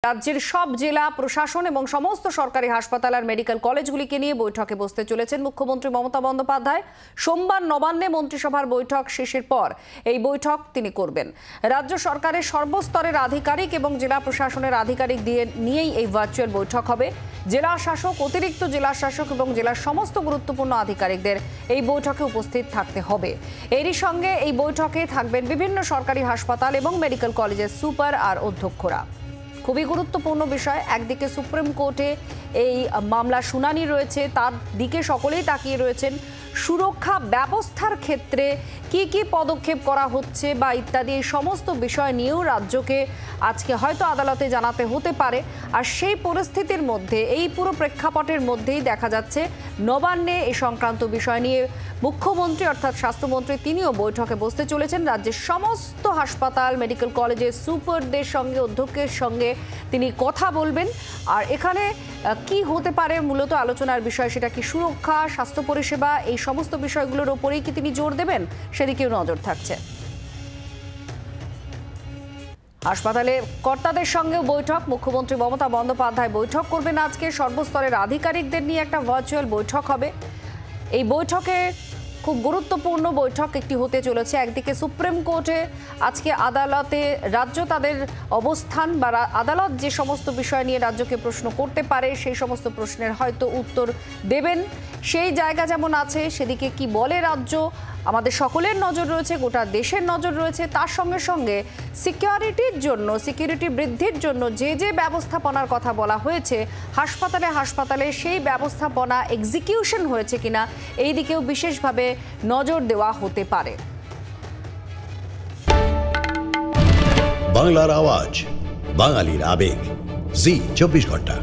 রাজ্যের সব জেলা প্রশাসন এবং সমস্ত সরকারি হাসপাতাল আর মেডিকেল কলেজগুলিকে নিয়ে বৈঠকে বসতে চলেছেন মুখ্যমন্ত্রী মমতা বন্দ্যোপাধ্যায়। সোমবার নবান্নে মন্ত্রিসভার বৈঠক শেষের পর এই বৈঠক তিনি করবেন। রাজ্য সরকারের সর্বস্তরের আধিকারিক এবং জেলা প্রশাসনের আধিকারিক নিয়েই এই ভার্চুয়াল বৈঠক হবে। জেলা শাসক, অতিরিক্ত জেলা শাসক এবং জেলার সমস্ত গুরুত্বপূর্ণ আধিকারিকদের এই বৈঠকে উপস্থিত থাকতে হবে। এরই সঙ্গে এই বৈঠকে থাকবেন বিভিন্ন সরকারি হাসপাতাল এবং মেডিকেল কলেজের সুপার আর অধ্যক্ষরা। খুবই গুরুত্বপূর্ণ বিষয়। একদিকে সুপ্রিম কোর্টে এই মামলা শুনানি রয়েছে, তার দিকে সকলেই তাকিয়ে রয়েছেন। সুরক্ষা ব্যবস্থার ক্ষেত্রে কি কি পদক্ষেপ করা হচ্ছে বা ইত্যাদি এই সমস্ত বিষয় নিয়েও রাজ্যকে আজকে হয়তো আদালতে জানাতে হতে পারে। আর সেই পরিস্থিতির মধ্যে, এই পুরো প্রেক্ষাপটের মধ্যেই দেখা যাচ্ছে নবান্নে এই সংক্রান্ত বিষয় নিয়ে মুখ্যমন্ত্রী অর্থাৎ স্বাস্থ্যমন্ত্রী তিনিও বৈঠকে বসতে চলেছেন। রাজ্যের সমস্ত হাসপাতাল, মেডিকেল কলেজের সুপারদের সঙ্গে, অধ্যক্ষের সঙ্গে তিনি কথা বলবেন। আর এখানে কি হতে পারে মূলত আলোচনার বিষয়, সেটা কি সুরক্ষা, স্বাস্থ্য পরিষেবা, এই সমস্ত বিষয়গুলোর ওপরেই কি তিনি জোর দেবেন, সেদিকেও নজর থাকছে। হাসপাতালে কর্তাদের সঙ্গেও বৈঠক। মুখ্যমন্ত্রী মমতা বন্দ্যোপাধ্যায় বৈঠক করবেন আজকে। সর্বস্তরের আধিকারিকদের নিয়ে একটা ভার্চুয়াল বৈঠক হবে। এই বৈঠকে খুব গুরুত্বপূর্ণ বৈঠক একটি হতে চলেছে। একদিকে সুপ্রিম কোর্টে আজকে আদালতে রাজ্য তাদের অবস্থান বা আদালত যে সমস্ত বিষয় নিয়ে রাজ্যকে প্রশ্ন করতে পারে সেই সমস্ত প্রশ্নের হয়তো উত্তর দেবেন। সেই জায়গা যেমন আছে, সেদিকে কি বলে রাজ্য, আমাদের সকলের নজর রয়েছে, গোটা দেশের নজর রয়েছে। তার সঙ্গে সঙ্গে সিকিউরিটি বৃদ্ধির জন্য যে যে ব্যবস্থাপনার কথা বলা হয়েছে হাসপাতালে সেই ব্যবস্থাপনা এক্সিকিউশন হয়েছে কিনা, এই দিকেও বিশেষভাবে নজর দেওয়া হতে পারে। বাংলার আওয়াজ, বাঙালির আবেগ, জি 24 ঘন্টা।